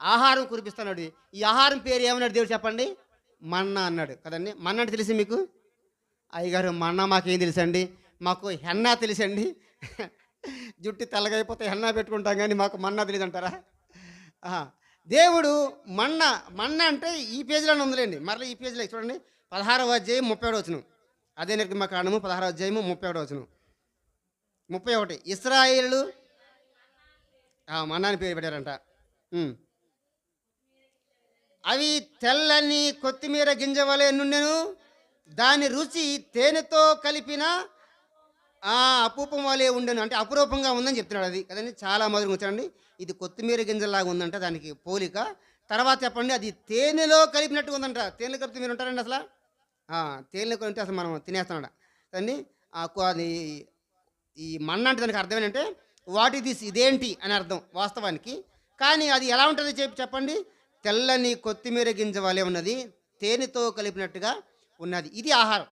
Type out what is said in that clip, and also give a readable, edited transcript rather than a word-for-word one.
ఆహారం కురిపిస్తున్నాడు. ఈ ఆహారం పేరు ఏమన్నాడు దేవుడు చెప్పండి? మన్నా అన్నాడు కదండీ! మన్నా అంటే తెలుసా మీకు? అయ్యగారు మన్నా మాకేం తెలుసండి? మాకు హెన్నా తెలుసండి. జుట్టు తెల్లగైపోతే హెన్నా పెట్టుకుంటాం గానీ మాకు మన్నా తెలీదంటారా? ఆహా! దేవుడు మన్నా, మన్నా అంటే ఈ పేజీలోనే ఉందిలెండి. మరలా ఈ పేజీలో చూడండి 16వ అధ్యాయం 37వ వచనం. అదే నిర్గమకాండము 16వ అధ్యాయము 37వ వచనం. 31 ఇశ్రాయేలు మన్నా అని పేరు పెట్టారంట. హ్మ్. అవి తెల్లని కొత్తిమీర గింజ వలె నుండెను. దాని రుచి తేనెతో కలిపిన అపూపం వలె ఉండెను. అంటే అపురూపంగా ఉందని చెప్తున్నాడు అది. కదండీ! చాలా మధురంగా ఉంచండి. ఇది కొత్తిమీర గింజల్లాగా ఉందంట దానికి పోలిక. తర్వాత చెప్పండి అది తేనెలో కలిపినట్టుగా ఉందంట. తేనెలో కలిపితే మీరు ఉంటారండి అసల? ఆ! తేనెలో కలిపితే అసలు మనం తినేస్తామట. కదండీ! అది ఈ మన్నా అంటే దానికి అర్థం ఏంటంటే వాట్ ఈస్ దిస్ ఇదేంటి అని అర్థం వాస్తవానికి. కానీ అది ఎలా ఉంటది చెప్పండి? తెల్లని కొత్తిమీర గింజ వలె ఉన్నది. తేనెతో కలిపినట్టుగా ఉన్నది. ఇది ఆహారం.